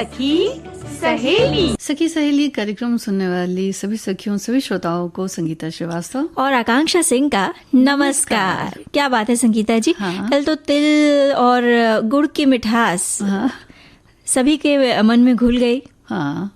सखी सहेली कार्यक्रम सुनने वाली सभी सखियों, सभी श्रोताओं को संगीता श्रीवास्तव और आकांक्षा सिंह का नमस्कार। क्या बात है संगीता जी। हाँ। कल तो तिल और गुड़ की मिठास सभी के मन में घुल गई। हाँ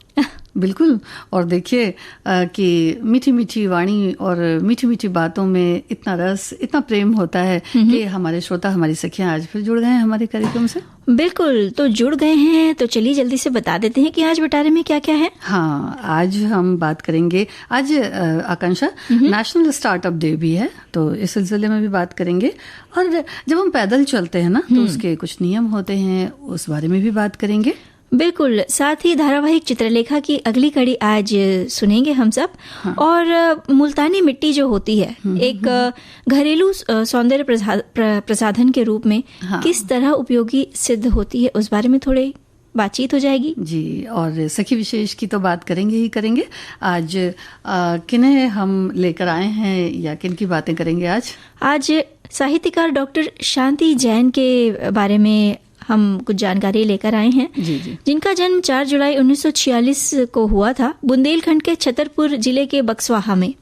बिल्कुल। और देखिए कि मीठी मीठी वाणी और मीठी मीठी बातों में इतना रस, इतना प्रेम होता है कि हमारे श्रोता, हमारी सखियां आज फिर जुड़ गए हैं हमारे कार्यक्रम से। बिल्कुल, तो जुड़ गए हैं तो चलिए जल्दी से बता देते हैं कि आज बटारे में क्या क्या है। हाँ, आज हम बात करेंगे, आज आकांक्षा नेशनल स्टार्टअप डे भी है, तो इस सिलसिले में भी बात करेंगे। और जब हम पैदल चलते हैं ना तो उसके कुछ नियम होते हैं, उस बारे में भी बात करेंगे। बिल्कुल, साथ ही धारावाहिक चित्रलेखा की अगली कड़ी आज सुनेंगे हम सब। हाँ। और मुल्तानी मिट्टी जो होती है एक घरेलू सौंदर्य प्रसाधन के रूप में किस तरह उपयोगी सिद्ध होती है, उस बारे में थोड़ी बातचीत हो जाएगी जी। और सखी विशेष की तो बात करेंगे ही करेंगे। आज किन्हें हम लेकर आए हैं या किन की बातें करेंगे आज साहित्यकार डॉक्टर शांति जैन के बारे में हम कुछ जानकारी लेकर आए हैं। जी जी। जिनका जन्म 4 जुलाई 1946 को हुआ था बुंदेलखंड के छतरपुर जिले के बक्सवाहा में।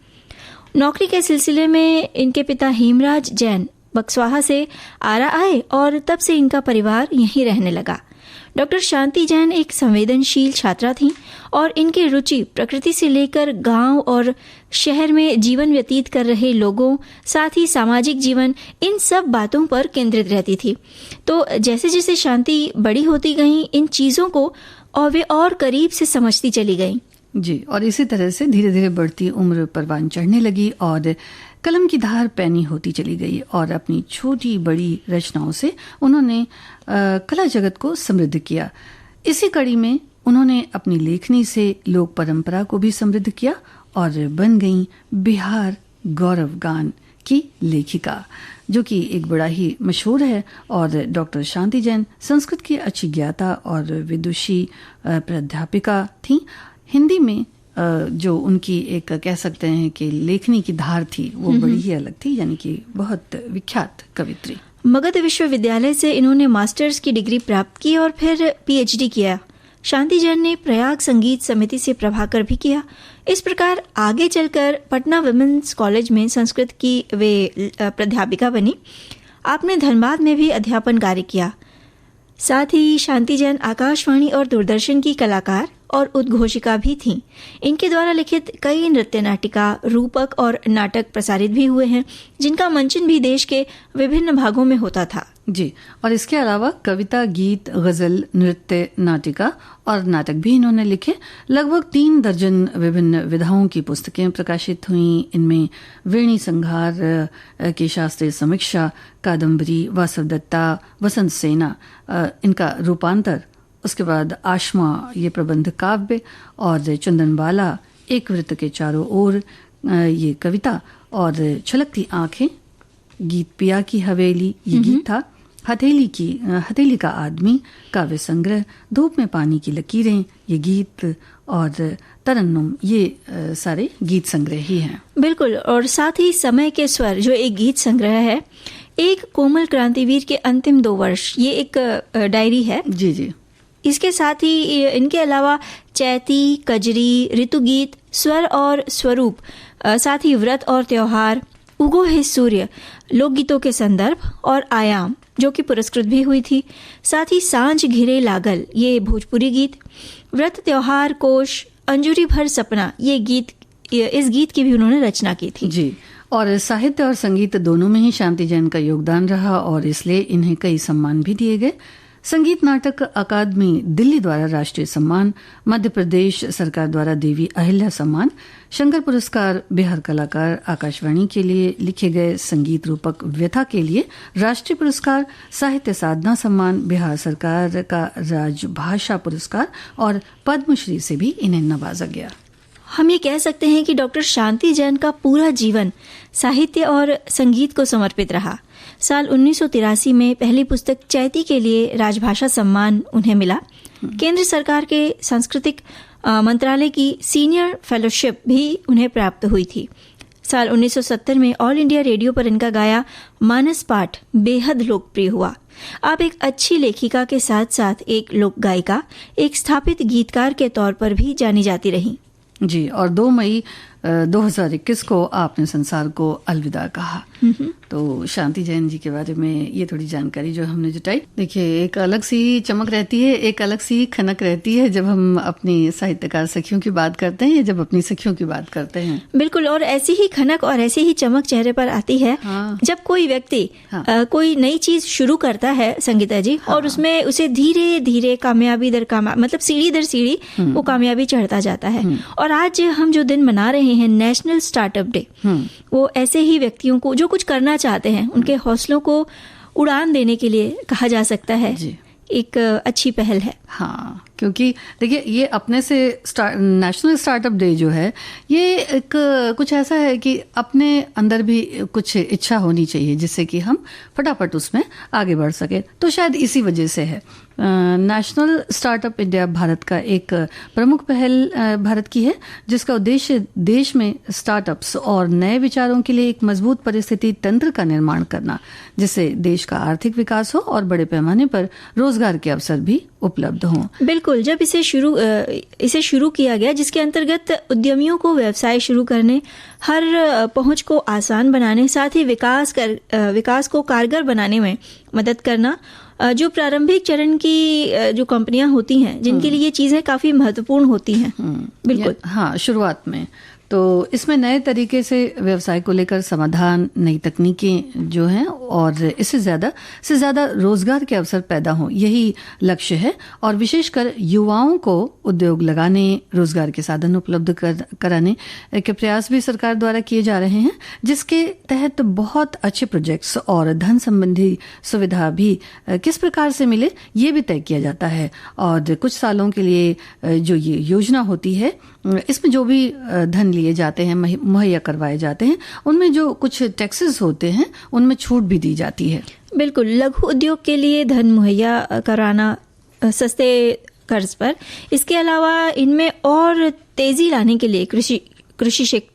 नौकरी के सिलसिले में इनके पिता हेमराज जैन बक्सवाहा से आरा आए और तब से इनका परिवार यहीं रहने लगा। डॉक्टर शांति जैन एक संवेदनशील छात्रा थीं और इनकी रुचि प्रकृति से लेकर गांव और शहर में जीवन व्यतीत कर रहे लोगों, साथ ही सामाजिक जीवन, इन सब बातों पर केंद्रित रहती थी। तो जैसे जैसे शांति बड़ी होती गई, इन चीज़ों को और वे और करीब से समझती चली गईं। जी। और इसी तरह से धीरे धीरे बढ़ती उम्र परवान चढ़ने लगी और कलम की धार पैनी होती चली गई और अपनी छोटी बड़ी रचनाओं से उन्होंने कला जगत को समृद्ध किया। इसी कड़ी में उन्होंने अपनी लेखनी से लोक परंपरा को भी समृद्ध किया और बन गई बिहार गौरव गान की लेखिका, जो कि एक बड़ा ही मशहूर है। और डॉक्टर शांति जैन संस्कृत की अच्छी ज्ञाता और विदुषी प्राध्यापिका थीं। हिंदी में जो उनकी एक कह सकते हैं कि लेखनी की धार थी वो बड़ी ही अलग थी, यानी कि बहुत विख्यात कवित्री। मगध विश्वविद्यालय से इन्होंने मास्टर्स की डिग्री प्राप्त की और फिर पीएचडी किया। शांति जैन ने प्रयाग संगीत समिति से प्रभाकर भी किया। इस प्रकार आगे चलकर पटना विमेंस कॉलेज में संस्कृत की वे प्राध्यापिका बनी। आपने धनबाद में भी अध्यापन कार्य किया। साथ ही शांति जैन आकाशवाणी और दूरदर्शन की कलाकार और उद्घोषिका भी थीं। इनके द्वारा लिखित कई नृत्य नाटिका, रूपक और नाटक प्रसारित भी हुए हैं, जिनका मंचन भी देश के विभिन्न भागों में होता था। जी। और इसके अलावा कविता, गीत, गजल, नृत्य, नाटिका और नाटक भी इन्होंने लिखे। लगभग 3 दर्जन विभिन्न विधाओं की पुस्तकें प्रकाशित हुईं। इनमें वेणी संघार की शास्त्रीय समीक्षा, कादम्बरी, वासवदत्ता, वसंत सेना इनका रूपांतर, उसके बाद आशमा ये प्रबंध काव्य, और चंदनबाला एक वृत्त के चारों ओर ये कविता, और छलकती आंखें, गीत पिया की हवेली ये गीत था, हथेली का आदमी काव्य संग्रह, धूप में पानी की लकीरें ये गीत, और तरन्नुम ये सारे गीत संग्रह ही हैं। बिल्कुल। और साथ ही समय के स्वर जो एक गीत संग्रह है, एक कोमल क्रांतिवीर के अंतिम 2 वर्ष ये एक डायरी है। जी जी। इसके साथ ही इनके अलावा चैती, कजरी, ऋतुगीत, स्वर और स्वरूप, साथ ही व्रत और त्योहार, उगो है सूर्य, लोकगीतों के संदर्भ और आयाम जो कि पुरस्कृत भी हुई थी। साथ ही सांझ घिरे लागल ये भोजपुरी गीत, व्रत त्योहार कोश, अंजुरी भर सपना ये गीत, इस गीत की भी उन्होंने रचना की थी। जी। और साहित्य और संगीत दोनों में ही शांति जैन का योगदान रहा और इसलिए इन्हें कई सम्मान भी दिए गए। संगीत नाटक अकादमी दिल्ली द्वारा राष्ट्रीय सम्मान, मध्य प्रदेश सरकार द्वारा देवी अहिल्या सम्मान, शंकर पुरस्कार, बिहार कलाकार आकाशवाणी के लिए लिखे गए संगीत रूपक व्यथा के लिए राष्ट्रीय पुरस्कार, साहित्य साधना सम्मान, बिहार सरकार का राजभाषा पुरस्कार और पद्मश्री से भी इन्हें नवाजा गया। हम ये कह सकते हैं कि डॉक्टर शांति जैन का पूरा जीवन साहित्य और संगीत को समर्पित रहा। साल 1983 में पहली पुस्तक चैती के लिए राजभाषा सम्मान उन्हें मिला। केंद्र सरकार के सांस्कृतिक मंत्रालय की सीनियर फेलोशिप भी उन्हें प्राप्त हुई थी। साल 1970 में ऑल इंडिया रेडियो पर इनका गाया मानस पाठ बेहद लोकप्रिय हुआ। आप एक अच्छी लेखिका के साथ साथ एक लोक गायिका, एक स्थापित गीतकार के तौर पर भी जानी जाती रही। जी, और 2 मई 2021 को आपने संसार को अलविदा कहा। तो शांति जैन जी के बारे में ये थोड़ी जानकारी जो हमने जुटाई, देखिए एक अलग सी चमक रहती है, एक अलग सी खनक रहती है जब हम अपनी साहित्यकार सखियों की बात करते हैं या जब अपनी सखियों की बात करते हैं। बिल्कुल, और ऐसी ही खनक और ऐसी ही चमक चेहरे पर आती है जब कोई व्यक्ति कोई नई चीज शुरू करता है संगीता जी, और उसमें उसे धीरे धीरे कामयाबी दर कामयाबी, मतलब सीढ़ी दर सीढ़ी वो कामयाबी चढ़ता जाता है। और आज हम जो दिन मना रहे हैं नेशनल स्टार्टअप डे, वो ऐसे ही व्यक्तियों को जो कुछ करना चाहते हैं उनके हौसलों को उड़ान देने के लिए कहा जा सकता है। एक अच्छी पहल है। हाँ, क्योंकि देखिए ये अपने से नेशनल स्टार्टअप डे जो है ये एक कुछ ऐसा है कि अपने अंदर भी कुछ इच्छा होनी चाहिए जिससे कि हम फटाफट उसमें आगे बढ़ सके। तो शायद इसी वजह से है नेशनल स्टार्टअप इंडिया भारत का एक प्रमुख पहल भारत की है, जिसका उद्देश्य देश में स्टार्टअप्स और नए विचारों के लिए एक मजबूत परिस्थिति तंत्र का निर्माण करना, जिससे देश का आर्थिक विकास हो और बड़े पैमाने पर रोजगार के अवसर भी उपलब्ध हों। बिल्कुल, जब इसे शुरू किया गया, जिसके अंतर्गत उद्यमियों को व्यवसाय शुरू करने, हर पहुंच को आसान बनाने, साथ ही विकास को कारगर बनाने में मदद करना, जो प्रारंभिक चरण की जो कंपनियां होती हैं जिनके लिए ये चीजें काफी महत्वपूर्ण होती हैं। बिल्कुल, हाँ, शुरुआत में तो इसमें नए तरीके से व्यवसाय को लेकर समाधान, नई तकनीकें जो हैं और इससे ज़्यादा रोजगार के अवसर पैदा हों, यही लक्ष्य है। और विशेषकर युवाओं को उद्योग लगाने, रोजगार के साधन उपलब्ध कराने के प्रयास भी सरकार द्वारा किए जा रहे हैं, जिसके तहत बहुत अच्छे प्रोजेक्ट्स और धन संबंधी सुविधा भी किस प्रकार से मिले ये भी तय किया जाता है। और कुछ सालों के लिए जो ये योजना होती है, इसमें जो भी धन लिए जाते हैं, मुहैया करवाए जाते हैं, उनमें जो कुछ टैक्सेस होते हैं उनमें छूट भी दी जाती है। बिल्कुल, लघु उद्योग के लिए धन मुहैया कराना सस्ते कर्ज पर, इसके अलावा इनमें और तेजी लाने के लिए कृषि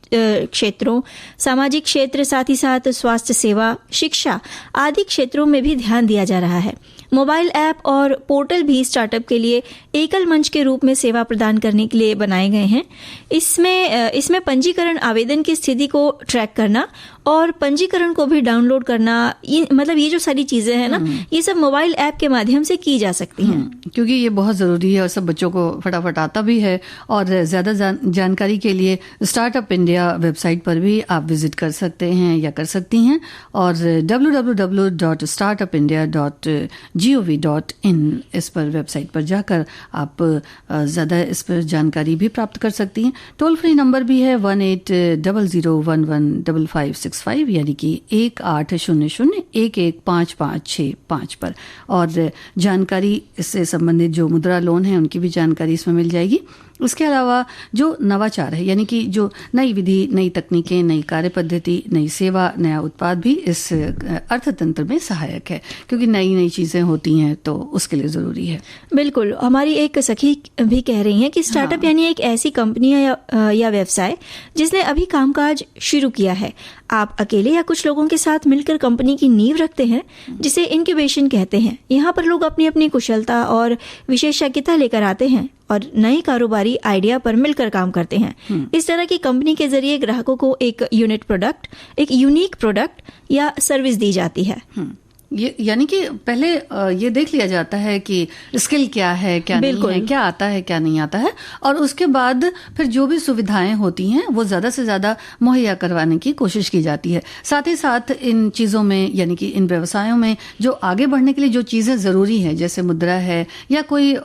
क्षेत्रों, सामाजिक क्षेत्र, साथ ही साथ स्वास्थ्य सेवा, शिक्षा आदि क्षेत्रों में भी ध्यान दिया जा रहा है। मोबाइल ऐप और पोर्टल भी स्टार्टअप के लिए एकल मंच के रूप में सेवा प्रदान करने के लिए बनाए गए हैं। इसमें पंजीकरण, आवेदन की स्थिति को ट्रैक करना और पंजीकरण को भी डाउनलोड करना, ये जो सारी चीजें हैं ना, ये सब मोबाइल ऐप के माध्यम से की जा सकती हैं। क्योंकि ये बहुत जरूरी है और सब बच्चों को फटाफट आता भी है। और ज्यादा जानकारी के लिए स्टार्टअप इंडिया वेबसाइट पर भी आप विजिट कर सकते हैं या कर सकती हैं, और www.startupindia.gov.in इस पर वेबसाइट पर जाकर आप ज्यादा इस पर जानकारी भी प्राप्त कर सकती हैं। टोल फ्री नंबर भी है 1800115565, यानी कि 1800115565 पर। और जानकारी इससे संबंधित जो मुद्रा लोन है उनकी भी जानकारी इसमें मिल जाएगी। उसके अलावा जो नवाचार है, यानी कि जो नई विधि, नई तकनीकें, नई कार्य पद्धति, नई सेवा, नया उत्पाद भी इस अर्थतंत्र में सहायक है, क्योंकि नई नई चीजें होती हैं तो उसके लिए जरूरी है। बिल्कुल, हमारी एक सखी भी कह रही हैं कि स्टार्टअप यानी एक ऐसी कंपनी या व्यवसाय जिसने अभी कामकाज शुरू किया है। आप अकेले या कुछ लोगों के साथ मिलकर कंपनी की नींव रखते हैं, जिसे इनक्यूबेशन कहते हैं। यहाँ पर लोग अपनी अपनी कुशलता और विशेषज्ञता लेकर आते हैं और नए कारोबारी आइडिया पर मिलकर काम करते हैं। इस तरह की कंपनी के जरिए ग्राहकों को एक यूनिक प्रोडक्ट या सर्विस दी जाती है। ये यानी कि पहले ये देख लिया जाता है कि स्किल क्या है, क्या नहीं है, क्या आता है, क्या नहीं आता है, और उसके बाद फिर जो भी सुविधाएं होती हैं वो ज्यादा से ज्यादा मुहैया करवाने की कोशिश की जाती है। साथ ही साथ इन चीजों में, यानी कि इन व्यवसायों में जो आगे बढ़ने के लिए जो चीजें जरूरी है, जैसे मुद्रा है या कोई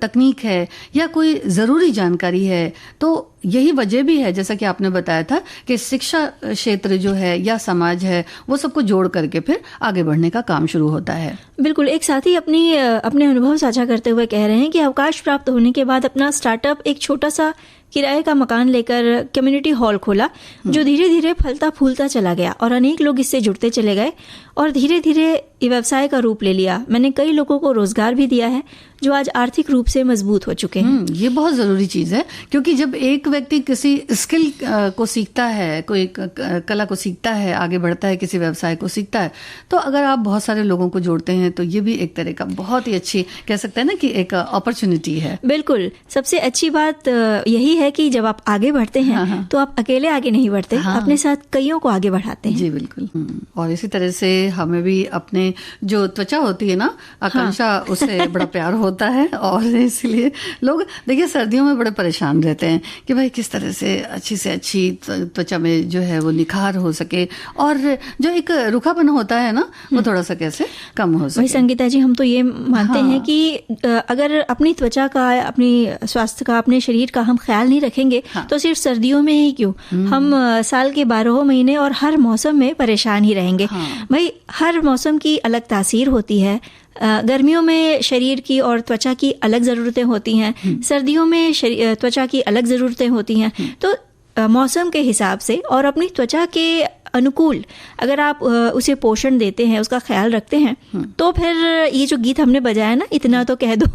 तकनीक है या कोई जरूरी जानकारी है, तो यही वजह भी है, जैसा कि आपने बताया था, कि शिक्षा क्षेत्र जो है या समाज है वो सबको जोड़ करके फिर आगे बढ़ने का काम शुरू होता है। बिल्कुल, एक साथी अपने अनुभव साझा करते हुए कह रहे हैं कि अवकाश प्राप्त होने के बाद अपना स्टार्टअप एक छोटा सा किराए का मकान लेकर कम्युनिटी हॉल खोला, जो धीरे धीरे फलता फूलता चला गया और अनेक लोग इससे जुड़ते चले गए और धीरे धीरे ये व्यवसाय का रूप ले लिया। मैंने कई लोगों को रोजगार भी दिया है जो आज आर्थिक रूप से मजबूत हो चुके हैं। ये बहुत जरूरी चीज है, क्योंकि जब एक व्यक्ति किसी स्किल को सीखता है, कोई कला को सीखता है, आगे बढ़ता है, किसी व्यवसाय को सीखता है, तो अगर आप बहुत सारे लोगों को जोड़ते हैं तो ये भी एक तरह का बहुत ही अच्छी, कह सकते हैं ना, कि एक अपॉर्चुनिटी है। बिल्कुल, सबसे अच्छी बात यही है कि जब आप आगे बढ़ते हैं तो आप अकेले आगे नहीं बढ़ते, अपने साथ कईयों को आगे बढ़ाते हैं। जी बिल्कुल। और इसी तरह से हमें भी अपने जो त्वचा होती है ना आकांक्षा, उससे बड़ा प्यार होता है और इसलिए लोग देखिए सर्दियों में बड़े परेशान रहते हैं कि भाई किस तरह से अच्छी त्वचा में जो है वो निखार हो सके और जो एक रूखापन होता है ना वो थोड़ा सा कैसे कम हो सके। वही संगीता जी, हम तो ये मानते हैं कि अगर अपनी त्वचा का, अपनी स्वास्थ्य का, अपने शरीर का हम ख्याल नहीं रखेंगे तो सिर्फ सर्दियों में ही क्यों, हम साल के 12 महीने और हर मौसम में परेशान ही रहेंगे। भाई हर मौसम की अलग तासीर होती है। गर्मियों में शरीर की और त्वचा की अलग ज़रूरतें होती हैं, सर्दियों में त्वचा की अलग ज़रूरतें होती हैं। तो मौसम के हिसाब से और अपनी त्वचा के अनुकूल अगर आप उसे पोषण देते हैं, उसका ख्याल रखते हैं, तो फिर ये जो गीत हमने बजाया ना, इतना तो कह दो,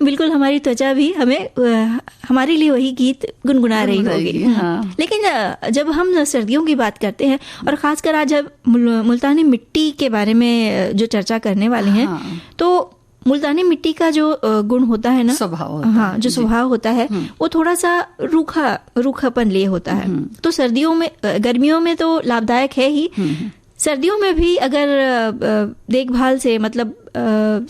बिल्कुल हमारी त्वचा भी हमें हमारे लिए वही गीत गुनगुना रही होगी। लेकिन जब हम सर्दियों की बात करते हैं और ख़ासकर आज जब मुल्तानी मिट्टी के बारे में जो चर्चा करने वाले हैं, तो मुल्तानी मिट्टी का जो गुण होता है ना, स्वभाव, जो स्वभाव होता है वो थोड़ा सा रूखापन लिए होता है। तो सर्दियों में, गर्मियों में तो लाभदायक है ही, सर्दियों में भी अगर देखभाल से, मतलब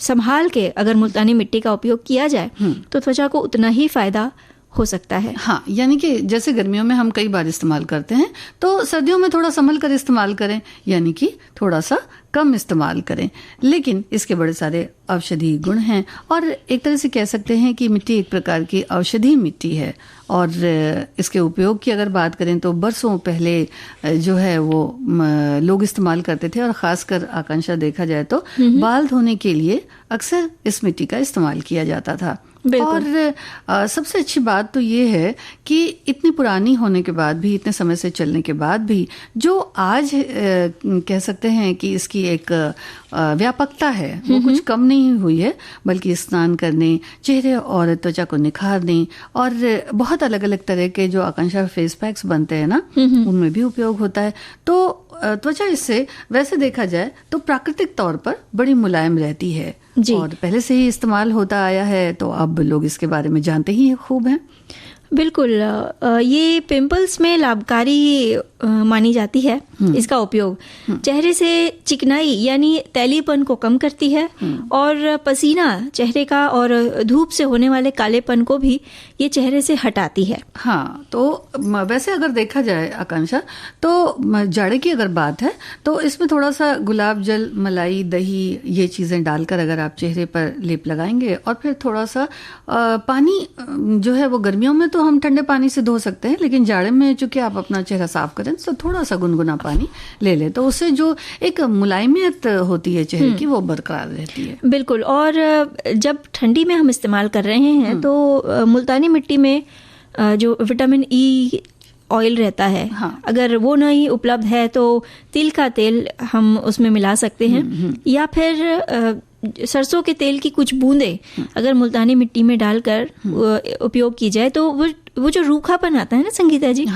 संभाल के अगर मुल्तानी मिट्टी का उपयोग किया जाए तो त्वचा को उतना ही फायदा हो सकता है। हाँ, यानी कि जैसे गर्मियों में हम कई बार इस्तेमाल करते हैं तो सर्दियों में थोड़ा संभल कर इस्तेमाल करें, यानी कि थोड़ा सा कम इस्तेमाल करें। लेकिन इसके बड़े सारे औषधीय गुण हैं और एक तरह से कह सकते हैं कि मिट्टी एक प्रकार की औषधीय मिट्टी है। और इसके उपयोग की अगर बात करें तो बरसों पहले जो है वो लोग इस्तेमाल करते थे और ख़ासकर आकांक्षा देखा जाए तो बाल धोने के लिए अक्सर इस मिट्टी का इस्तेमाल किया जाता था। और सबसे अच्छी बात तो ये है कि इतनी पुरानी होने के बाद भी, इतने समय से चलने के बाद भी, जो आज कह सकते हैं कि इसकी एक व्यापकता है वो कुछ कम नहीं हुई है, बल्कि स्नान करने, चेहरे और त्वचा को निखारने और बहुत अलग अलग तरह के जो आकांक्षा फेस पैक्स बनते हैं ना, उनमें भी उपयोग होता है। तो त्वचा इससे वैसे देखा जाए तो प्राकृतिक तौर पर बड़ी मुलायम रहती है और पहले से ही इस्तेमाल होता आया है, तो अब लोग इसके बारे में जानते ही खूब हैं। बिल्कुल, ये पिंपल्स में लाभकारी मानी जाती है इसका उपयोग। चेहरे से चिकनाई यानी तैलीपन को कम करती है और पसीना चेहरे का और धूप से होने वाले कालेपन को भी ये चेहरे से हटाती है। हाँ, तो वैसे अगर देखा जाए आकांक्षा, तो जाड़े की अगर बात है तो इसमें थोड़ा सा गुलाब जल, मलाई, दही, ये चीज़ें डालकर अगर आप चेहरे पर लेप लगाएंगे और फिर थोड़ा सा पानी जो है वो, गर्मियों में तो हम ठंडे पानी से धो सकते हैं, लेकिन जाड़े में चूंकि आप अपना चेहरा साफ करें तो थोड़ा सा गुनगुना पानी ले लें, तो उससे जो एक मुलायमियत होती है चेहरे की वो बरकरार रहती है। बिल्कुल, और जब ठंडी में हम इस्तेमाल कर रहे हैं तो मुल्तानी मिट्टी में जो विटामिन ई ऑयल रहता है, अगर वो नहीं उपलब्ध है तो तिल का तेल हम उसमें मिला सकते हैं, या फिर सरसों के तेल की कुछ बूंदें अगर मुल्तानी मिट्टी में डालकर उपयोग की जाए तो वो जो रूखापन आता है ना संगीता जी,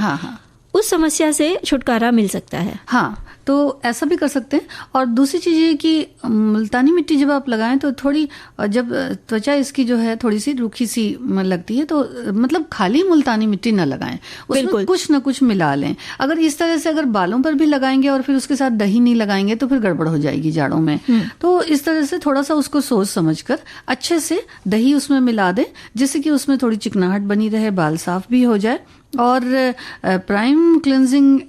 उस समस्या से छुटकारा मिल सकता है। हाँ, तो ऐसा भी कर सकते हैं। और दूसरी चीज़ ये कि मुल्तानी मिट्टी जब आप लगाएं तो थोड़ी, जब त्वचा इसकी जो है थोड़ी सी रूखी सी लगती है, तो मतलब खाली मुल्तानी मिट्टी ना लगाएं, उसमें कुछ ना कुछ मिला लें। अगर इस तरह से अगर बालों पर भी लगाएंगे और फिर उसके साथ दही नहीं लगाएंगे तो फिर गड़बड़ हो जाएगी जाड़ों में। तो इस तरह से थोड़ा सा उसको सोच समझकर अच्छे से दही उसमें मिला दें, जिससे कि उसमें थोड़ी चिकनाहट बनी रहे, बाल साफ भी हो जाए। और प्राइम क्लेंजिंग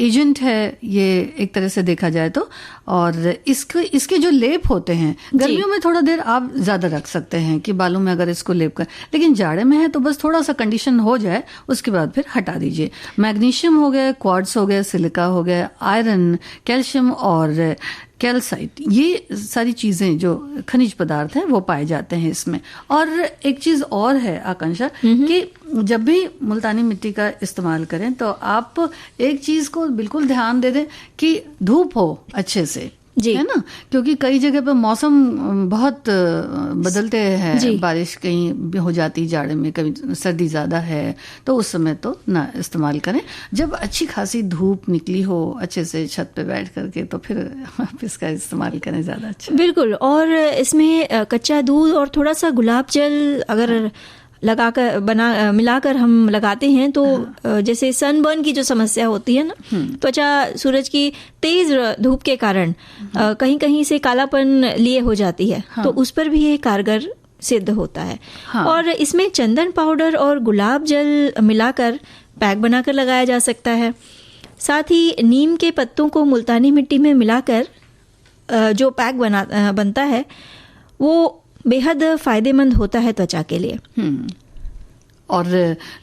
एजेंट है ये एक तरह से देखा जाए तो। और इसके जो लेप होते हैं गर्मियों में थोड़ा देर आप ज्यादा रख सकते हैं कि बालों में अगर इसको लेप कर, लेकिन जाड़े में है तो बस थोड़ा सा कंडीशन हो जाए उसके बाद फिर हटा दीजिए। मैग्नीशियम हो गया, क्वार्ट्स हो गया, सिलिका हो गया, आयरन, कैल्शियम और कैल्साइट, ये सारी चीजें जो खनिज पदार्थ हैं वो पाए जाते हैं इसमें। और एक चीज और है आकांक्षा कि जब भी मुल्तानी मिट्टी का इस्तेमाल करें तो आप एक चीज को बिल्कुल ध्यान दे दें कि धूप हो अच्छे से, है ना, क्योंकि कई जगह पर मौसम बहुत बदलते हैं, बारिश कहीं भी हो जाती जाड़े में, कभी सर्दी ज्यादा है, तो उस समय तो ना इस्तेमाल करें। जब अच्छी खासी धूप निकली हो अच्छे से छत पे बैठ करके तो फिर आप इसका इस्तेमाल करें, ज्यादा अच्छा। बिल्कुल। और इसमें कच्चा दूध और थोड़ा सा गुलाब जल अगर लगाकर मिलाकर हम लगाते हैं तो जैसे सनबर्न की जो समस्या होती है ना, त्वचा सूरज की तेज धूप के कारण कहीं कहीं से कालापन लिए हो जाती है, तो उस पर भी ये कारगर सिद्ध होता है। और इसमें चंदन पाउडर और गुलाब जल मिलाकर पैक बनाकर लगाया जा सकता है। साथ ही नीम के पत्तों को मुल्तानी मिट्टी में मिलाकर जो पैक बनता है वो बेहद फायदेमंद होता है त्वचा के लिए। और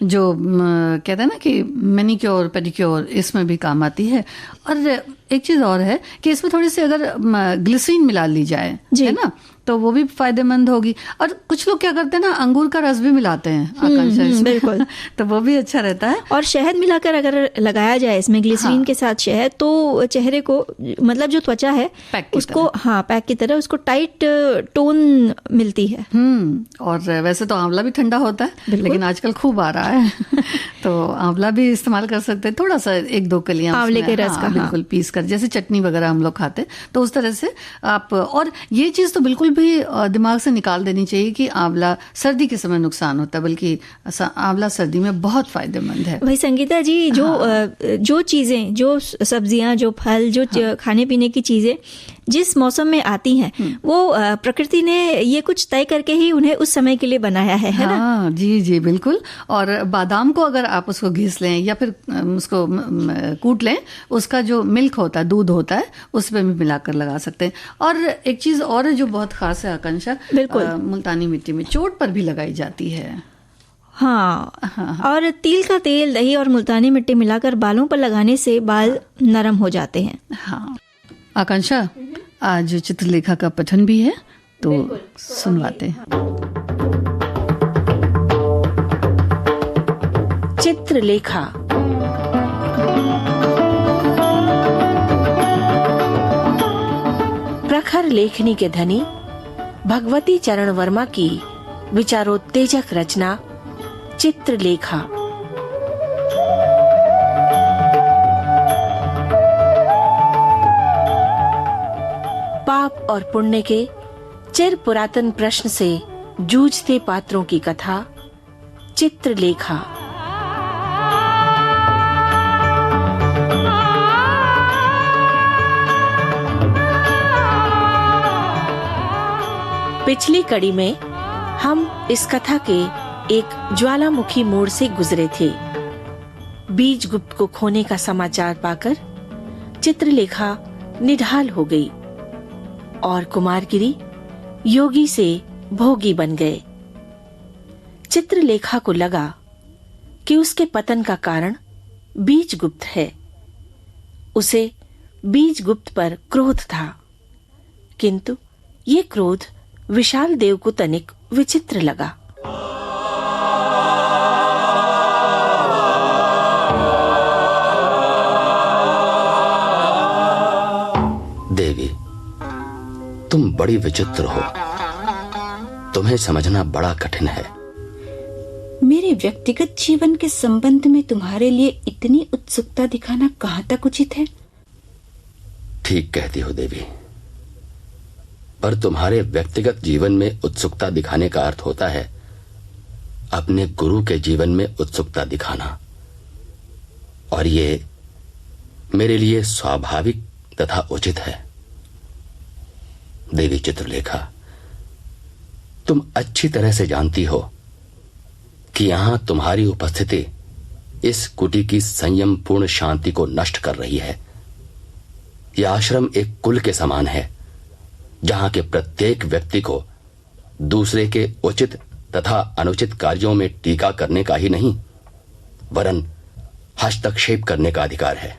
जो कहते हैं ना कि मैनिक्योर पेडिक्योर, इसमें भी काम आती है। और एक चीज और है कि इसमें थोड़ी सी अगर ग्लिसरीन मिला ली जाए, है ना, तो वो भी फायदेमंद होगी। और कुछ लोग क्या करते हैं ना, अंगूर का रस भी मिलाते हैं आकांक्षा इसमें, बिल्कुल, तो वो भी अच्छा रहता है। और शहद मिलाकर अगर लगाया जाए इसमें ग्लिसरीन के साथ शहद, तो चेहरे को, मतलब जो त्वचा है उसको, पैक की तरह उसको टाइट टोन मिलती है। और वैसे तो आंवला भी ठंडा होता है, लेकिन आजकल खूब आ रहा है तो आंवला भी इस्तेमाल कर सकते हैं, थोड़ा सा 1-2 कलियां आंवले के रस का, बिल्कुल पीस कर, जैसे चटनी वगैरह हम लोग खाते हैं तो उस तरह से आप। और ये चीज तो बिल्कुल भी दिमाग से निकाल देनी चाहिए कि आंवला सर्दी के समय नुकसान होता है, बल्कि आंवला सर्दी में बहुत फायदेमंद है। भाई संगीता जी, जो चीजें, जो सब्जियां, जो फल, जो खाने पीने की चीजें जिस मौसम में आती हैं, वो प्रकृति ने ये कुछ तय करके ही उन्हें उस समय के लिए बनाया है ना? जी जी बिल्कुल। और बादाम को अगर आप उसको घिस लें या फिर उसको कूट लें, उसका जो मिल्क होता है, दूध होता है, उसमें भी मिलाकर लगा सकते हैं। और एक चीज और है जो बहुत खास है आकांक्षा, मुल्तानी मिट्टी में चोट पर भी लगाई जाती है। हाँ। और तिल का तेल, दही और मुल्तानी मिट्टी मिलाकर बालों पर लगाने से बाल नरम हो जाते हैं। हाँ आकांक्षा, आज चित्रलेखा का पठन भी है तो सुनवाते हैं। चित्रलेखा। प्रखर लेखनी के धनी भगवती चरण वर्मा की विचारोत्तेजक रचना चित्रलेखा। पाप और पुण्य के चिर पुरातन प्रश्न से जूझते पात्रों की कथा चित्रलेखा। पिछली कड़ी में हम इस कथा के एक ज्वालामुखी मोड़ से गुजरे थे। बीजगुप्त को खोने का समाचार पाकर चित्रलेखा निढाल हो गई और कुमारगिरी योगी से भोगी बन गए। चित्रलेखा को लगा कि उसके पतन का कारण बीजगुप्त है। उसे बीजगुप्त पर क्रोध था, किंतु ये क्रोध विशाल देव को तनिक विचित्र लगा। देवी, तुम बड़ी विचित्र हो। तुम्हें समझना बड़ा कठिन है। मेरे व्यक्तिगत जीवन के संबंध में तुम्हारे लिए इतनी उत्सुकता दिखाना कहां तक उचित है? ठीक कहती हो देवी, पर तुम्हारे व्यक्तिगत जीवन में उत्सुकता दिखाने का अर्थ होता है अपने गुरु के जीवन में उत्सुकता दिखाना, और ये मेरे लिए स्वाभाविक तथा उचित है। देवी चित्रलेखा, तुम अच्छी तरह से जानती हो कि यहां तुम्हारी उपस्थिति इस कुटी की संयम पूर्ण शांति को नष्ट कर रही है। यह आश्रम एक कुल के समान है, जहां के प्रत्येक व्यक्ति को दूसरे के उचित तथा अनुचित कार्यों में टीका करने का ही नहीं, वरन हस्तक्षेप करने का अधिकार है।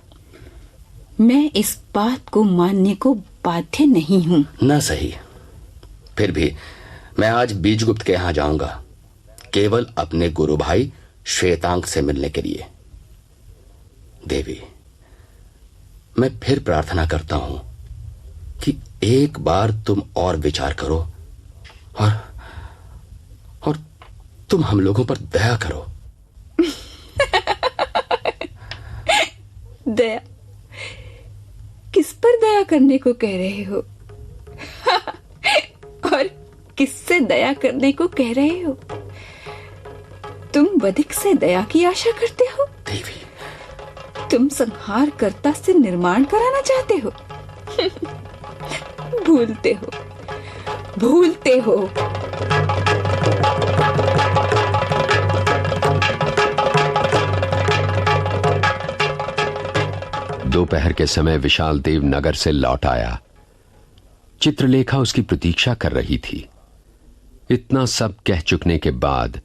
मैं इस बात को मानने को बाध्य नहीं हूं। ना सही, फिर भी मैं आज बीजगुप्त के यहां जाऊंगा, केवल अपने गुरु भाई श्वेतांक से मिलने के लिए। देवी, मैं फिर प्रार्थना करता हूं कि एक बार तुम और विचार करो और तुम हम लोगों पर दया करो। दया? किस पर दया करने को कह रहे हो? और किससे दया करने को कह रहे हो? तुम बधिक से दया की आशा करते हो? देवी, तुम संहारकर्ता से निर्माण कराना चाहते हो? भूलते हो। दोपहर के समय विशाल देव नगर से लौट आया। चित्रलेखा उसकी प्रतीक्षा कर रही थी। इतना सब कह चुकने के बाद,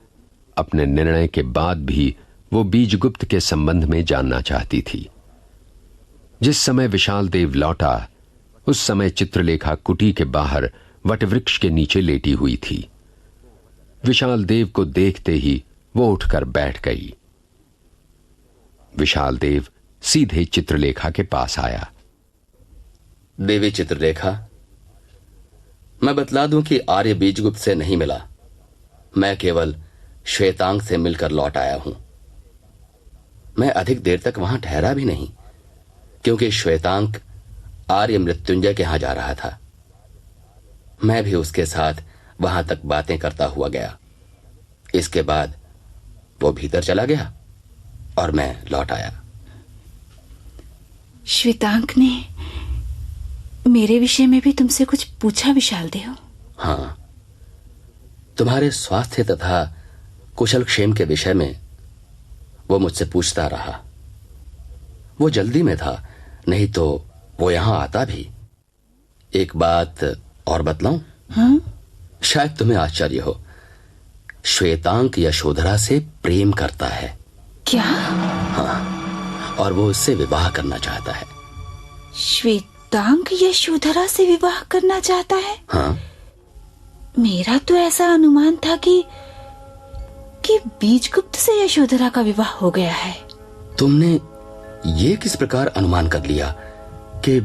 अपने निर्णय के बाद भी वो बीजगुप्त के संबंध में जानना चाहती थी। जिस समय विशाल देव लौटा, उस समय चित्रलेखा कुटी के बाहर वटवृक्ष के नीचे लेटी हुई थी। विशाल देव को देखते ही वो उठकर बैठ गई। विशाल देव सीधे चित्रलेखा के पास आया। देवी चित्रलेखा, मैं बतला दूं कि आर्य बीजगुप्त से नहीं मिला। मैं केवल श्वेतांक से मिलकर लौट आया हूं। मैं अधिक देर तक वहां ठहरा भी नहीं, क्योंकि श्वेतांक आर्य मृत्युंजय के यहां जा रहा था। मैं भी उसके साथ वहां तक बातें करता हुआ गया। इसके बाद वो भीतर चला गया और मैं लौट आया। श्वेतांक ने मेरे विषय में भी तुमसे कुछ पूछा विशाल देव? हाँ, तुम्हारे स्वास्थ्य तथा कुशल क्षेम के विषय में वो मुझसे पूछता रहा। वो जल्दी में था, नहीं तो वो यहां आता भी। एक बात और बतलाऊं? हाँ? शायद तुम्हें आश्चर्य हो, श्वेतांक यशोधरा से प्रेम करता है। क्या? हाँ, और वो उससे विवाह करना चाहता है। श्वेतांक यशोधरा से विवाह करना चाहता है? हाँ। मेरा तो ऐसा अनुमान था कि बीजगुप्त से यशोधरा का विवाह हो गया है। तुमने ये किस प्रकार अनुमान कर लिया कि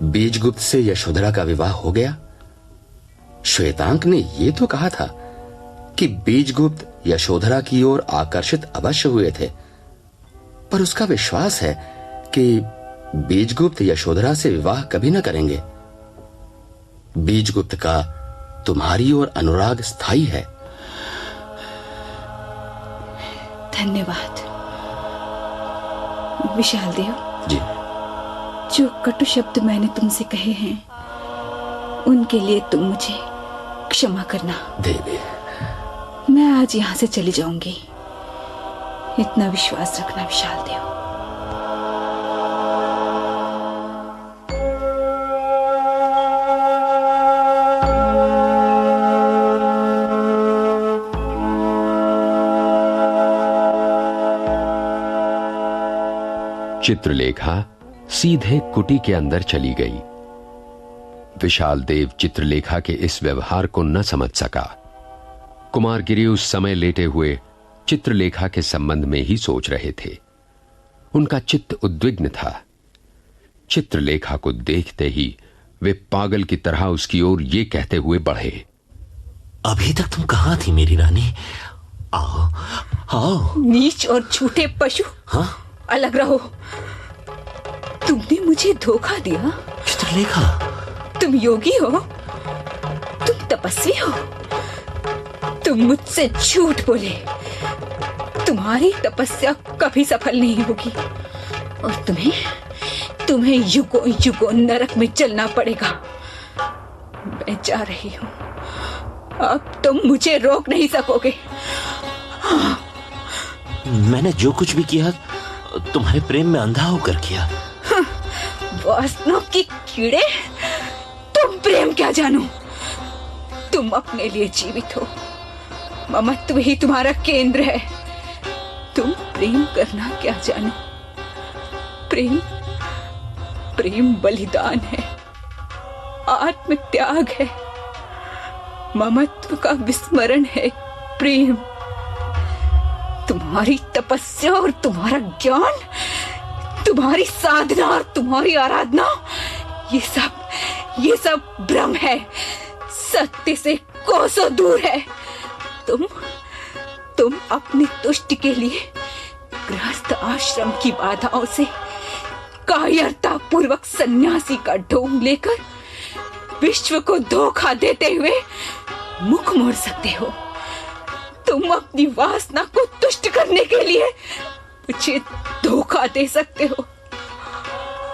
बीजगुप्त से यशोधरा का विवाह हो गया? श्वेतांक ने ये तो कहा था कि बीजगुप्त यशोधरा की ओर आकर्षित अवश्य हुए थे, पर उसका विश्वास है कि बीजगुप्त यशोधरा से विवाह कभी न करेंगे। बीजगुप्त का तुम्हारी ओर अनुराग स्थायी है। धन्यवाद विशाल देव जी। जो कटु शब्द मैंने तुमसे कहे हैं, उनके लिए तुम मुझे क्षमा करना। देवी, मैं आज यहां से चली जाऊंगी, इतना विश्वास रखना विशाल देव। चित्रलेखा सीधे कुटी के अंदर चली गई। विशाल देव चित्रलेखा के इस व्यवहार को न समझ सका। कुमारगिरी उस समय लेटे हुए चित्रलेखा के संबंध में ही सोच रहे थे। उनका चित्त उद्विग्न था। चित्रलेखा को देखते ही वे पागल की तरह उसकी ओर ये कहते हुए बढ़े, अभी तक तुम कहां थी मेरी रानी? आओ आओ। नीच और झूठे पशु, हाँ? अलग रहो। तुमने मुझे धोखा दिया। चित्रलेखा, तुम योगी हो, तुम तपस्वी हो, तुम मुझसे झूठ बोले। तुम्हारी तपस्या कभी सफल नहीं होगी और तुम्हें युगों युगों नरक में चलना पड़ेगा। मैं जा रही हूं, अब तुम मुझे रोक नहीं सकोगे। मैंने जो कुछ भी किया तुम्हारे प्रेम में अंधा होकर किया। वासनाओं की कीड़े, तुम प्रेम क्या जानो? तुम अपने लिए जीवित हो, ममत्व ही तुम्हारा केंद्र है। तुम प्रेम करना क्या जानो? प्रेम बलिदान है, आत्म त्याग है, ममत्व का विस्मरण है प्रेम। तुम्हारी तपस्या और तुम्हारा ज्ञान, तुम्हारी साधना और तुम्हारी आराधना, ये सब भ्रम है, सत्य से कोसों दूर है। तुम अपनी तुष्टि के लिए गृहस्थ आश्रम की बाधाओं से कायरता पूर्वक सन्यासी का ढोंग लेकर विश्व को धोखा देते हुए मुख मोड़ सकते हो। तुम अपनी वासना को तुष्ट करने के लिए मुझे धोखा दे सकते हो,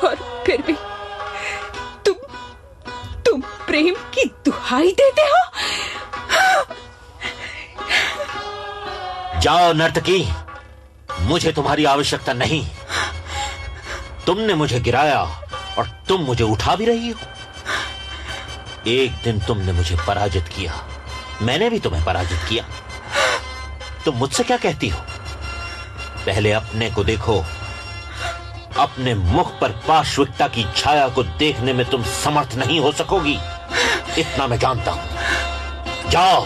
और फिर भी तुम प्रेम की दुहाई देते हो। जाओ नर्तकी, मुझे तुम्हारी आवश्यकता नहीं। तुमने मुझे गिराया और तुम मुझे उठा भी रही हो। एक दिन तुमने मुझे पराजित किया, मैंने भी तुम्हें पराजित किया। तुम मुझसे क्या कहती हो? पहले अपने को देखो। अपने मुख पर पार्श्विकता की छाया को देखने में तुम समर्थ नहीं हो सकोगी, इतना मैं जानता हूं। जाओ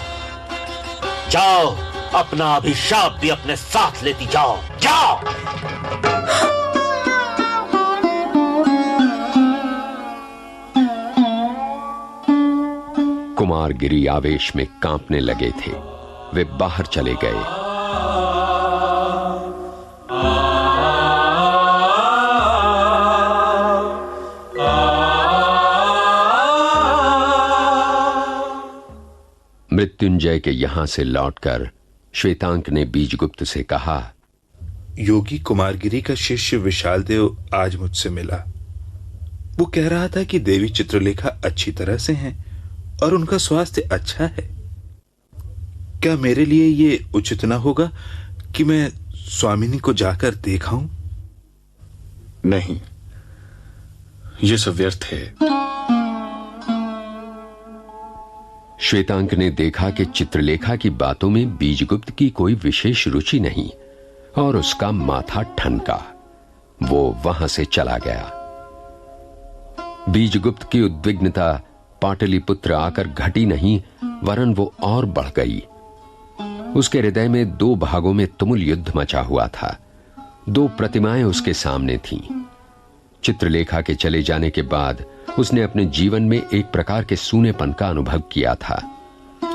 जाओ, अपना अभिशाप भी अपने साथ लेती जाओ। जाओ। कुमारगिरी आवेश में कांपने लगे थे। वे बाहर चले गए। मृत्युंजय के यहां से लौटकर श्वेतांक ने बीजगुप्त से कहा, योगी कुमारगिरी का शिष्य विशाल देव आज मुझसे मिला। वो कह रहा था कि देवी चित्रलेखा अच्छी तरह से हैं और उनका स्वास्थ्य अच्छा है। क्या मेरे लिए ये उचित ना होगा कि मैं स्वामिनी को जाकर देखाऊं? नहीं, ये सब व्यर्थ है। श्वेतांक ने देखा कि चित्रलेखा की बातों में बीजगुप्त की कोई विशेष रुचि नहीं और उसका माथा ठनका। वो वहां से चला गया। बीजगुप्त की उद्विग्नता पाटलिपुत्र आकर घटी नहीं, वरन वो और बढ़ गई। उसके हृदय में दो भागों में तुमुल युद्ध मचा हुआ था। दो प्रतिमाएं उसके सामने थीं। चित्रलेखा के चले जाने के बाद उसने अपने जीवन में एक प्रकार के सूनेपन का अनुभव किया था,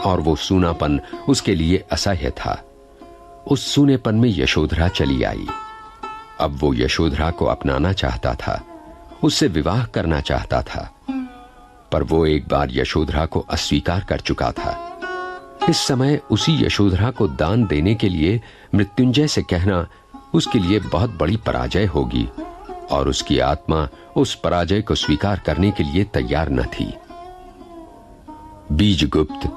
और वो सूनापन उसके लिए असह्य था। उस सूनेपन में यशोधरा चली आई। अब वो यशोधरा को अपनाना चाहता था, उससे विवाह करना चाहता था, पर वो एक बार यशोधरा को अस्वीकार कर चुका था। इस समय उसी यशोधरा को दान देने के लिए मृत्युंजय से कहना उसके लिए बहुत बड़ी पराजय होगी, और उसकी आत्मा उस पराजय को स्वीकार करने के लिए तैयार न थी। बीजगुप्त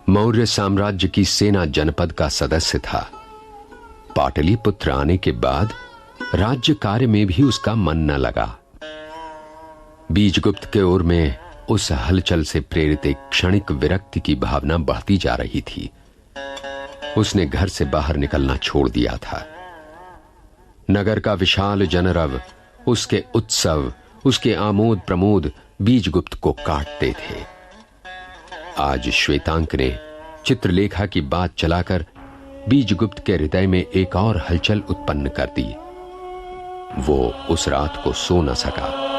मौर्य साम्राज्य की सेना जनपद का सदस्य था। पाटलिपुत्र आने के बाद राज्य कार्य में भी उसका मन न लगा। बीजगुप्त के ओर में उस हलचल से प्रेरित एक क्षणिक विरक्ति की भावना बढ़ती जा रही थी। उसने घर से बाहर निकलना छोड़ दिया था। नगर का विशाल जनरव, उसके उत्सव, उसके आमोद प्रमोद बीजगुप्त को काटते थे। आज श्वेतांक ने चित्रलेखा की बात चलाकर बीजगुप्त के हृदय में एक और हलचल उत्पन्न कर दी। वो उस रात को सो न सका।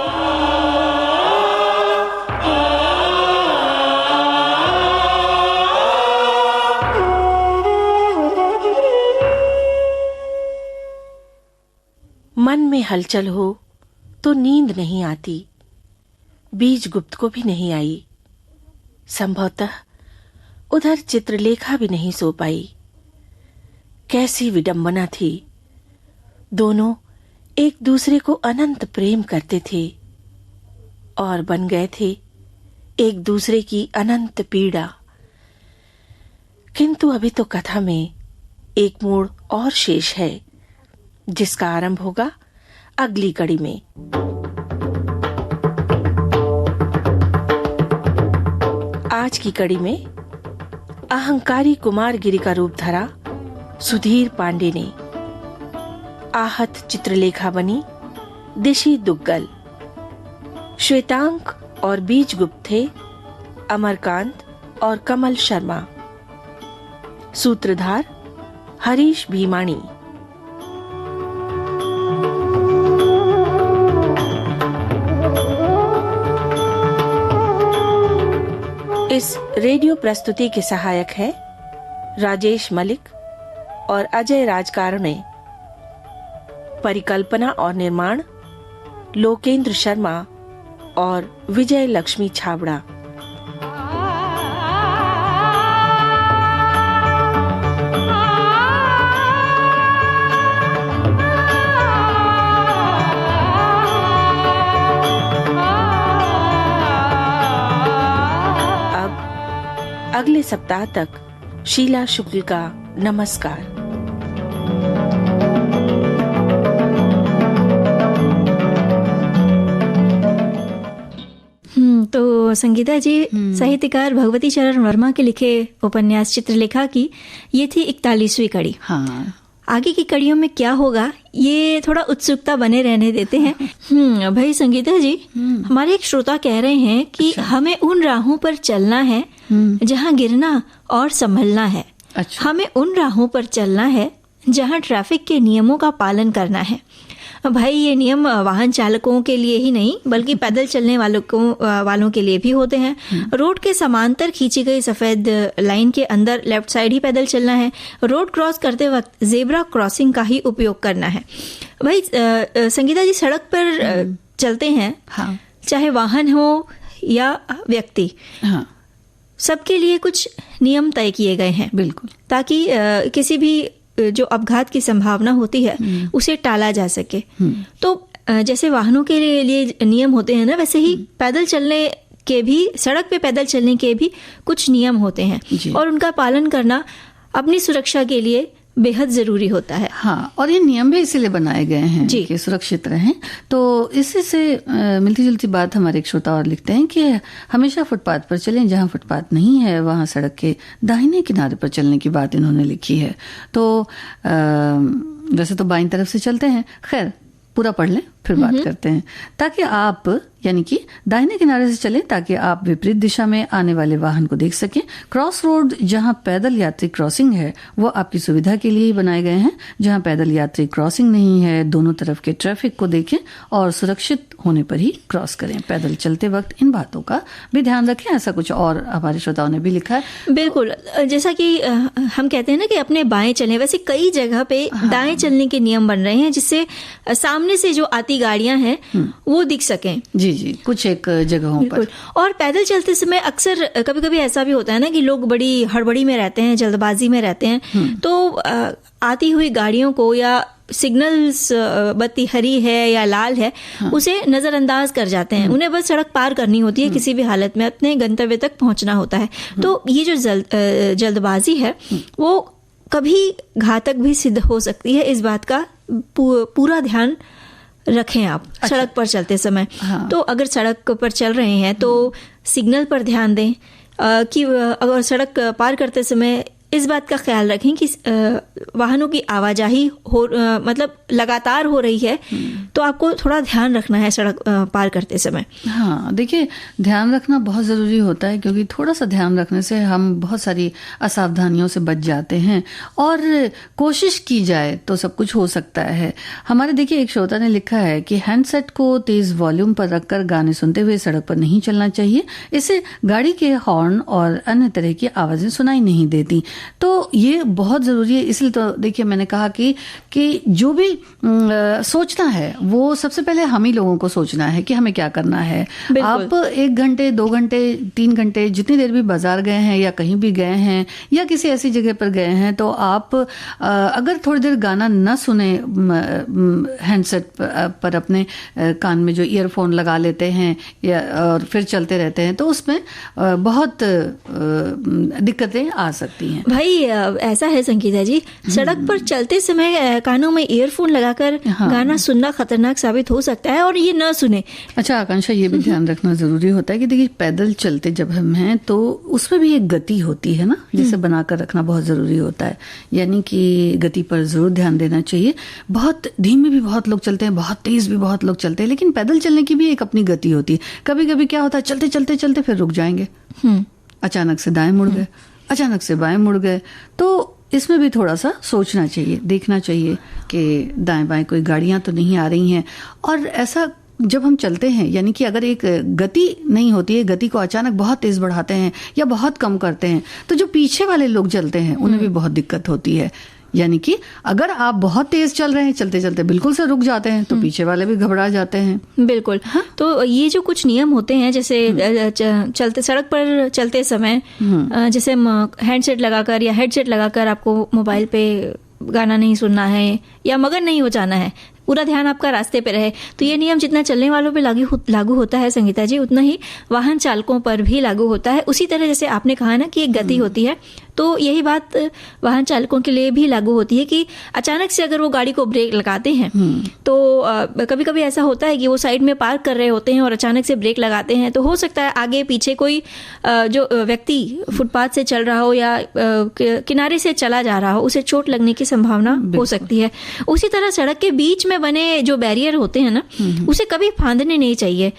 मन में हलचल हो तो नींद नहीं आती। बीजगुप्त को भी नहीं आई। संभवतः उधर चित्रलेखा भी नहीं सो पाई। कैसी विडंबना थी। दोनों एक दूसरे को अनंत प्रेम करते थे और बन गए थे एक दूसरे की अनंत पीड़ा। किंतु अभी तो कथा में एक मोड़ और शेष है, जिसका आरंभ होगा अगली कड़ी में। आज की कड़ी में अहंकारी कुमारगिरी का रूप धरा सुधीर पांडे ने। आहत चित्रलेखा बनी दिशी दुग्गल। श्वेतांक और बीज गुप्त थे अमरकांत और कमल शर्मा। सूत्रधार हरीश भीमाणी। इस रेडियो प्रस्तुति के सहायक है राजेश मलिक और अजय राजकारणे। परिकल्पना और निर्माण लोकेंद्र शर्मा और विजय लक्ष्मी छाबड़ा। अब अगले सप्ताह तक शीला शुक्ल का नमस्कार। तो संगीता जी, साहित्यकार भगवती चरण वर्मा के लिखे उपन्यास चित्रलेखा की ये थी 41वीं कड़ी। हाँ, आगे की कड़ियों में क्या होगा ये थोड़ा उत्सुकता बने रहने देते हैं। भाई संगीता जी, हमारे एक श्रोता कह रहे हैं कि हमें उन राहों पर चलना है जहां गिरना और संभलना है। हमें उन राहों पर चलना है जहां ट्रैफिक के नियमों का पालन करना है। भाई ये नियम वाहन चालकों के लिए ही नहीं बल्कि पैदल चलने वालों के लिए भी होते हैं। रोड के समांतर खींची गई सफेद लाइन के अंदर लेफ्ट साइड ही पैदल चलना है। रोड क्रॉस करते वक्त जेब्रा क्रॉसिंग का ही उपयोग करना है। भाई संगीता जी, सड़क पर चलते हैं, हाँ, चाहे वाहन हो या व्यक्ति, हाँ, सबके लिए कुछ नियम तय किए गए हैं, बिल्कुल, ताकि किसी भी जो अपघात की संभावना होती है उसे टाला जा सके। तो जैसे वाहनों के लिए नियम होते हैं ना, वैसे ही पैदल चलने के भी, सड़क पे पैदल चलने के भी कुछ नियम होते हैं और उनका पालन करना अपनी सुरक्षा के लिए बेहद जरूरी होता है। हाँ, और ये नियम भी इसीलिए बनाए गए हैं कि सुरक्षित रहें। तो इसी से मिलती जुलती बात हमारे एक श्रोता और लिखते हैं कि हमेशा फुटपाथ पर चलें, जहाँ फुटपाथ नहीं है वहाँ सड़क के दाहिने किनारे पर चलने की बात इन्होंने लिखी है। तो वैसे तो बाईं तरफ से चलते हैं, खैर पूरा पढ़ लें फिर बात करते हैं। ताकि आप, यानी कि दाहिने किनारे से चलें ताकि आप विपरीत दिशा में आने वाले वाहन को देख सकें। क्रॉस रोड जहां पैदल यात्री क्रॉसिंग है वो आपकी सुविधा के लिए ही बनाए गए हैं। जहां पैदल यात्री क्रॉसिंग नहीं है, दोनों तरफ के ट्रैफिक को देखें और सुरक्षित होने पर ही क्रॉस करें। पैदल चलते वक्त इन बातों का भी ध्यान रखें। ऐसा कुछ और हमारे श्रोताओं ने भी लिखा है। बिल्कुल, जैसा कि हम कहते हैं ना कि अपने बाएं चलें, वैसे कई जगह पे दाएं चलने के नियम बन रहे हैं जिससे सामने से जो आती गाड़ियां हैं वो दिख सकें। जी जी, कुछ एक जगहों पर। और पैदल चलते समय अक्सर कभी कभी ऐसा भी होता है ना कि लोग बड़ी हड़बड़ी में रहते हैं, जल्दबाजी में रहते हैं, तो आती हुई गाड़ियों को या सिग्नल्स, बत्ती हरी है या लाल है, उसे नजरअंदाज कर जाते हैं। उन्हें बस सड़क पार करनी होती है, किसी भी हालत में अपने गंतव्य तक पहुंचना होता है। तो ये जो जल्दबाजी है वो कभी घातक भी सिद्ध हो सकती है। इस बात का पूरा ध्यान रखें आप सड़क पर चलते समय। तो अगर सड़क पर चल रहे हैं तो सिग्नल पर ध्यान दें कि अगर सड़क पार करते समय इस बात का ख्याल रखें कि वाहनों की आवाजाही मतलब लगातार हो रही है, तो आपको थोड़ा ध्यान रखना है सड़क पार करते समय। हाँ, देखिए ध्यान रखना बहुत ज़रूरी होता है, क्योंकि थोड़ा सा ध्यान रखने से हम बहुत सारी असावधानियों से बच जाते हैं और कोशिश की जाए तो सब कुछ हो सकता है। हमारे देखिए एक श्रोता ने लिखा है कि हैंडसेट को तेज़ वॉल्यूम पर रखकर गाने सुनते हुए सड़क पर नहीं चलना चाहिए। इससे गाड़ी के हॉर्न और अन्य तरह की आवाज़ें सुनाई नहीं देती। तो ये बहुत ज़रूरी है। इसलिए तो देखिए मैंने कहा कि जो भी सोचना है वो सबसे पहले हम ही लोगों को सोचना है कि हमें क्या करना है। आप 1 घंटे 2 घंटे 3 घंटे जितनी देर भी बाजार गए हैं या कहीं भी गए हैं या किसी ऐसी जगह पर गए हैं, तो आप अगर थोड़ी देर गाना न सुने, हैंडसेट पर अपने कान में जो ईयरफोन लगा लेते हैं या और फिर चलते रहते हैं, तो उसमें बहुत दिक्कतें आ सकती हैं। भाई ऐसा है संगीता जी, सड़क पर चलते समय कानों में ईयरफोन लगाकर गाना सुनना खतरनाक साबित हो सकता है, और ये न सुने। अच्छा आकांक्षा, ये भी ध्यान रखना जरूरी होता है कि देखिए पैदल चलते जब हम हैं तो उसमें भी एक गति होती है ना, जिसे बनाकर रखना बहुत जरूरी होता है। यानी कि गति पर जरूर ध्यान देना चाहिए। बहुत धीमे भी बहुत लोग चलते हैं, बहुत तेज भी बहुत लोग चलते हैं, लेकिन पैदल चलने की भी एक अपनी गति होती है। कभी कभी क्या होता है, चलते चलते चलते फिर रुक जाएंगे, अचानक से दाएं मुड़ गए, अचानक से बाएं मुड़ गए। तो इसमें भी थोड़ा सा सोचना चाहिए, देखना चाहिए कि दाएं बाएं कोई गाड़ियां तो नहीं आ रही हैं। और ऐसा जब हम चलते हैं, यानी कि अगर एक गति नहीं होती है, गति को अचानक बहुत तेज बढ़ाते हैं या बहुत कम करते हैं, तो जो पीछे वाले लोग चलते हैं उन्हें भी बहुत दिक्कत होती है। यानी कि अगर आप बहुत तेज चल रहे हैं, चलते चलते बिल्कुल से रुक जाते हैं, तो पीछे वाले भी घबरा जाते हैं। बिल्कुल। तो ये जो कुछ नियम होते हैं, जैसे चलते सड़क पर चलते समय जैसे हैंडसेट लगाकर या हेडसेट लगाकर आपको मोबाइल पे गाना नहीं सुनना है या मगन नहीं हो जाना है, पूरा ध्यान आपका रास्ते पे रहे, तो ये नियम जितना चलने वालों पे लागू होता है संगीता जी, उतना ही वाहन चालकों पर भी लागू होता है। उसी तरह जैसे आपने कहा ना कि एक गति होती है, तो यही बात वाहन चालकों के लिए भी लागू होती है कि अचानक से अगर वो गाड़ी को ब्रेक लगाते हैं तो कभी कभी ऐसा होता है कि वो साइड में पार्क कर रहे होते हैं और अचानक से ब्रेक लगाते हैं, तो हो सकता है आगे पीछे कोई जो व्यक्ति फुटपाथ से चल रहा हो या किनारे से चला जा रहा हो, उसे चोट लगने की संभावना हो सकती है। उसी तरह सड़क के बीच में बने जो बैरियर होते हैं ना, उसे कभी फांदने नहीं चाहिए।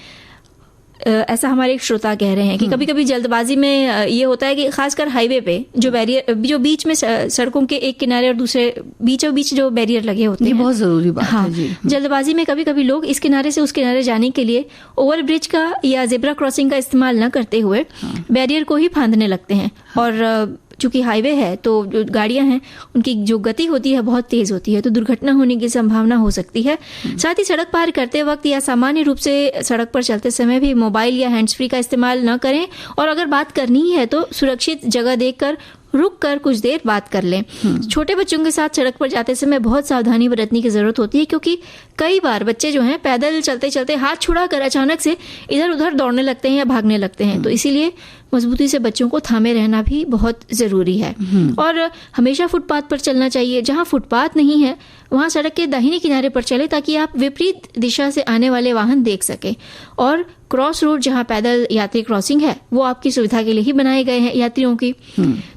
ऐसा हमारे एक श्रोता कह रहे हैं कि कभी कभी जल्दबाजी में ये होता है कि खासकर हाईवे पे जो बैरियर, जो बीच में सड़कों के एक किनारे और दूसरे बीचों बीच जो बैरियर लगे होते हैं, ये बहुत जरूरी बात है जी। जल्दबाजी में कभी कभी लोग इस किनारे से उस किनारे जाने के लिए ओवरब्रिज का या जेब्रा क्रॉसिंग का इस्तेमाल न करते हुए बैरियर को ही फांदने लगते हैं। और चूंकि हाईवे है तो जो गाड़ियां हैं उनकी जो गति होती है बहुत तेज होती है, तो दुर्घटना होने की संभावना हो सकती है। साथ ही सड़क पार करते वक्त या सामान्य रूप से सड़क पर चलते समय भी मोबाइल या हैंड्स फ्री का इस्तेमाल न करें, और अगर बात करनी ही है तो सुरक्षित जगह देखकर रुक कर कुछ देर बात कर लें। छोटे बच्चों के साथ सड़क पर जाते समय बहुत सावधानी बरतने की जरूरत होती है, क्योंकि कई बार बच्चे जो हैं पैदल चलते चलते हाथ छुड़ाकर अचानक से इधर उधर दौड़ने लगते हैं या भागने लगते हैं, तो इसीलिए मजबूती से बच्चों को थामे रहना भी बहुत जरूरी है। और हमेशा फुटपाथ पर चलना चाहिए। जहां फुटपाथ नहीं है वहां सड़क के दाहिने किनारे पर चले, ताकि आप विपरीत दिशा से आने वाले वाहन देख सकें। और क्रॉस रोड जहां पैदल यात्री क्रॉसिंग है वो आपकी सुविधा के लिए ही बनाए गए हैं यात्रियों की।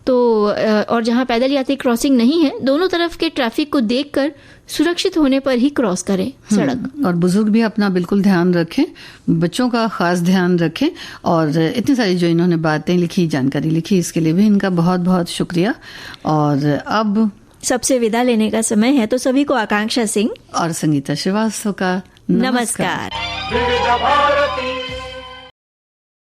तो और जहां पैदल यात्री क्रॉसिंग नहीं है, दोनों तरफ के ट्रैफिक को देखकर सुरक्षित होने पर ही क्रॉस करें सड़क। और बुजुर्ग भी अपना बिल्कुल ध्यान रखें, बच्चों का खास ध्यान रखें। और इतनी सारी जो इन्होंने बातें लिखी, जानकारी लिखी, इसके लिए भी इनका बहुत बहुत शुक्रिया। और अब सबसे विदा लेने का समय है, तो सभी को आकांक्षा सिंह और संगीता श्रीवास्तव का नमस्कार।